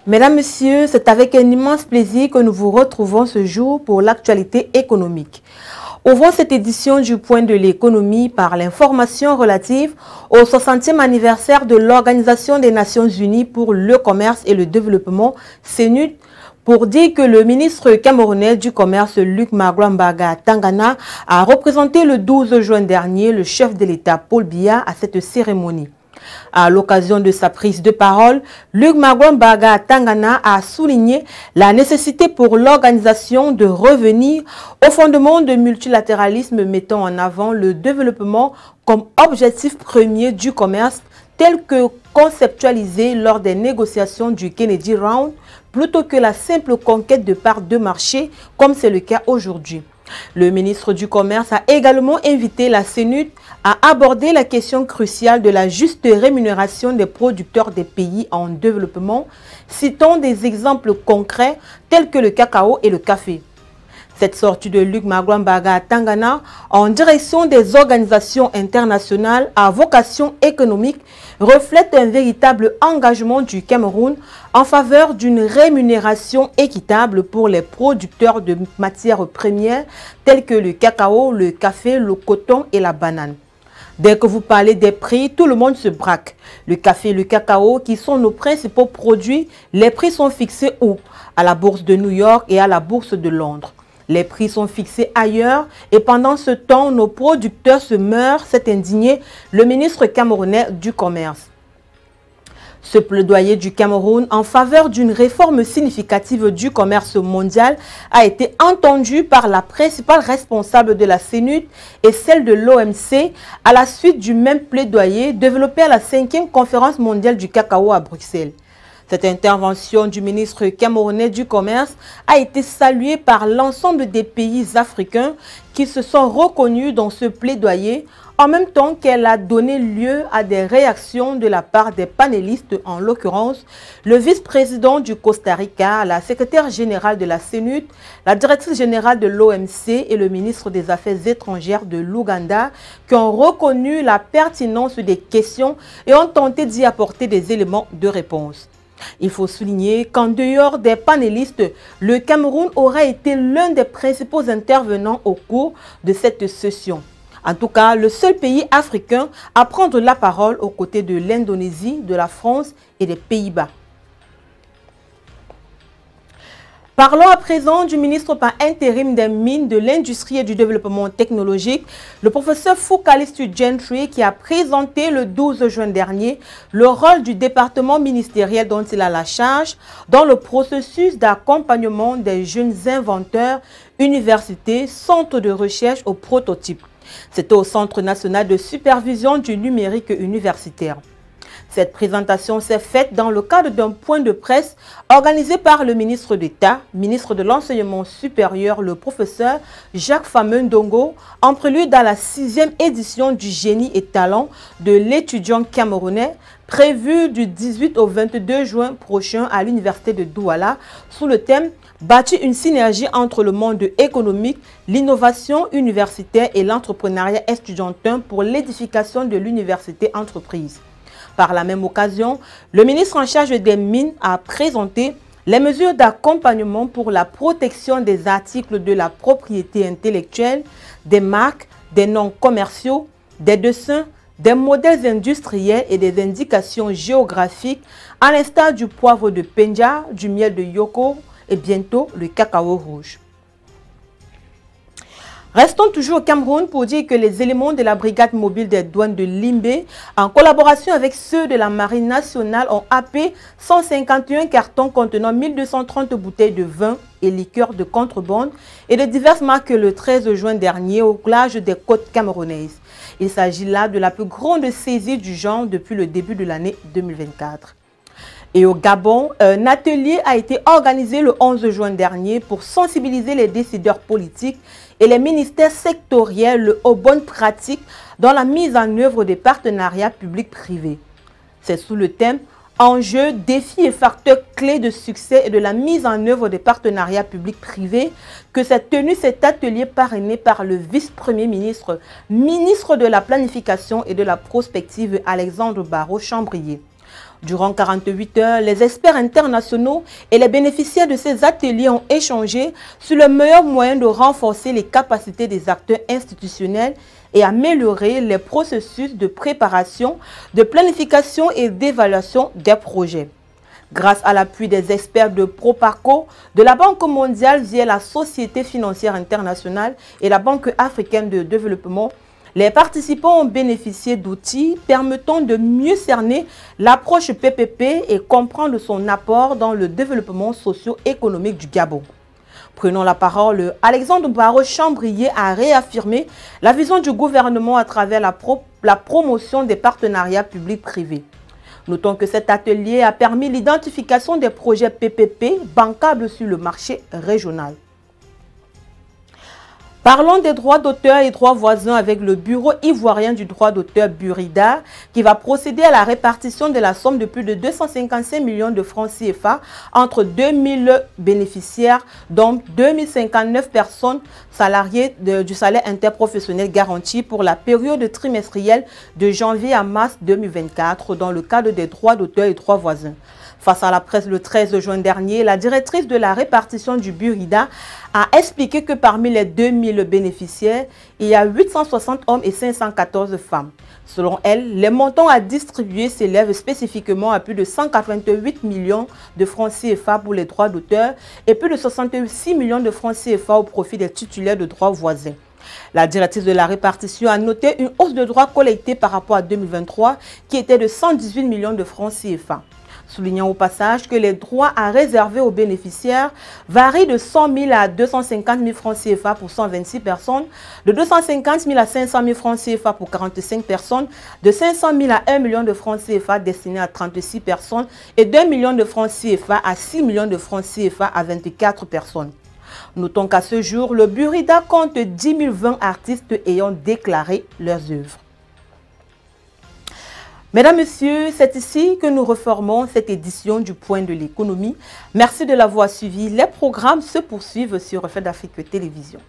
Mesdames, Messieurs, c'est avec un immense plaisir que nous vous retrouvons ce jour pour l'actualité économique. Ouvrons cette édition du Point de l'économie par l'information relative au 60e anniversaire de l'Organisation des Nations Unies pour le commerce et le développement, CNUD, pour dire que le ministre camerounais du commerce, Luc Magbouan-Mbaga Tangana, a représenté le 12 juin dernier le chef de l'État, Paul Biya, à cette cérémonie. À l'occasion de sa prise de parole, Luc Magbouan-Mbaga Tangana a souligné la nécessité pour l'organisation de revenir au fondement du multilatéralisme mettant en avant le développement comme objectif premier du commerce tel que conceptualisé lors des négociations du Kennedy Round plutôt que la simple conquête de parts de marché comme c'est le cas aujourd'hui. Le ministre du Commerce a également invité la CNUD à aborder la question cruciale de la juste rémunération des producteurs des pays en développement, citant des exemples concrets tels que le cacao et le café. Cette sortie de Luc Magbouan-Mbaga Tangana en direction des organisations internationales à vocation économique reflète un véritable engagement du Cameroun en faveur d'une rémunération équitable pour les producteurs de matières premières telles que le cacao, le café, le coton et la banane. Dès que vous parlez des prix, tout le monde se braque. Le café et le cacao, qui sont nos principaux produits, les prix sont fixés où? À la bourse de New York et à la bourse de Londres. Les prix sont fixés ailleurs et pendant ce temps, nos producteurs se meurent, s'est indigné le ministre camerounais du Commerce. Ce plaidoyer du Cameroun en faveur d'une réforme significative du commerce mondial a été entendu par la principale responsable de la CNUD et celle de l'OMC à la suite du même plaidoyer développé à la 5e conférence mondiale du cacao à Bruxelles. Cette intervention du ministre camerounais du Commerce a été saluée par l'ensemble des pays africains qui se sont reconnus dans ce plaidoyer, en même temps qu'elle a donné lieu à des réactions de la part des panélistes, en l'occurrence le vice-président du Costa Rica, la secrétaire générale de la CNUD, la directrice générale de l'OMC et le ministre des Affaires étrangères de l'Ouganda, qui ont reconnu la pertinence des questions et ont tenté d'y apporter des éléments de réponse. Il faut souligner qu'en dehors des panélistes, le Cameroun aura été l'un des principaux intervenants au cours de cette session. En tout cas, le seul pays africain à prendre la parole aux côtés de l'Indonésie, de la France et des Pays-Bas. Parlons à présent du ministre par intérim des Mines, de l'Industrie et du Développement technologique, le professeur Fukalistu Gentry, qui a présenté le 12 juin dernier le rôle du département ministériel dont il a la charge dans le processus d'accompagnement des jeunes inventeurs, universités, centres de recherche au prototype. C'était au Centre national de supervision du numérique universitaire. Cette présentation s'est faite dans le cadre d'un point de presse organisé par le ministre d'État, ministre de l'Enseignement supérieur, le professeur Jacques Fameux-Ndongo, en prélude à la 6e édition du Génie et Talent de l'étudiant camerounais, prévue du 18 au 22 juin prochain à l'université de Douala, sous le thème « Bâtir une synergie entre le monde économique, l'innovation universitaire et l'entrepreneuriat estudiantin pour l'édification de l'université-entreprise ». Par la même occasion, le ministre en charge des Mines a présenté les mesures d'accompagnement pour la protection des articles de la propriété intellectuelle, des marques, des noms commerciaux, des dessins, des modèles industriels et des indications géographiques, à l'instar du poivre de Penja, du miel de Yoko et bientôt le cacao rouge. Restons toujours au Cameroun pour dire que les éléments de la brigade mobile des douanes de Limbé, en collaboration avec ceux de la Marine nationale, ont happé 151 cartons contenant 1230 bouteilles de vin et liqueurs de contrebande et de diverses marques le 13 juin dernier au large des côtes camerounaises. Il s'agit là de la plus grande saisie du genre depuis le début de l'année 2024. Et au Gabon, un atelier a été organisé le 11 juin dernier pour sensibiliser les décideurs politiques et les ministères sectoriels aux bonnes pratiques dans la mise en œuvre des partenariats publics-privés. C'est sous le thème « Enjeux, défis et facteurs clés de succès et de la mise en œuvre des partenariats publics-privés » que s'est tenu cet atelier parrainé par le vice-premier ministre, ministre de la Planification et de la Prospective Alexandre Barrot-Chambrier. Durant 48 heures, les experts internationaux et les bénéficiaires de ces ateliers ont échangé sur le meilleur moyen de renforcer les capacités des acteurs institutionnels et améliorer les processus de préparation, de planification et d'évaluation des projets. Grâce à l'appui des experts de Proparco, de la Banque mondiale via la Société financière internationale et la Banque africaine de développement, les participants ont bénéficié d'outils permettant de mieux cerner l'approche PPP et comprendre son apport dans le développement socio-économique du Gabon. Prenant la parole, Alexandre Barreau-Chambrier a réaffirmé la vision du gouvernement à travers la promotion des partenariats publics-privés. Notons que cet atelier a permis l'identification des projets PPP bancables sur le marché régional. Parlons des droits d'auteur et droits voisins avec le Bureau ivoirien du droit d'auteur Burida qui va procéder à la répartition de la somme de plus de 255 millions de francs CFA entre 2000 bénéficiaires, dont 2059 personnes salariées du salaire interprofessionnel garanti pour la période trimestrielle de janvier à mars 2024 dans le cadre des droits d'auteur et droits voisins. Face à la presse le 13 juin dernier, la directrice de la répartition du Burida a expliqué que parmi les 2000 bénéficiaires, il y a 860 hommes et 514 femmes. Selon elle, les montants à distribuer s'élèvent spécifiquement à plus de 188 millions de francs CFA pour les droits d'auteur et plus de 66 millions de francs CFA au profit des titulaires de droits voisins. La directrice de la répartition a noté une hausse de droits collectés par rapport à 2023 qui était de 118 millions de francs CFA. Soulignant au passage que les droits à réserver aux bénéficiaires varient de 100 000 à 250 000 francs CFA pour 126 personnes, de 250 000 à 500 000 francs CFA pour 45 personnes, de 500 000 à 1 million de francs CFA destinés à 36 personnes et d'1 million de francs CFA à 6 millions de francs CFA à 24 personnes. Notons qu'à ce jour, le Burida compte 10 020 artistes ayant déclaré leurs œuvres. Mesdames, Messieurs, c'est ici que nous reformons cette édition du Point de l'économie. Merci de l'avoir suivi. Les programmes se poursuivent sur Reflet d'Afrique Télévision.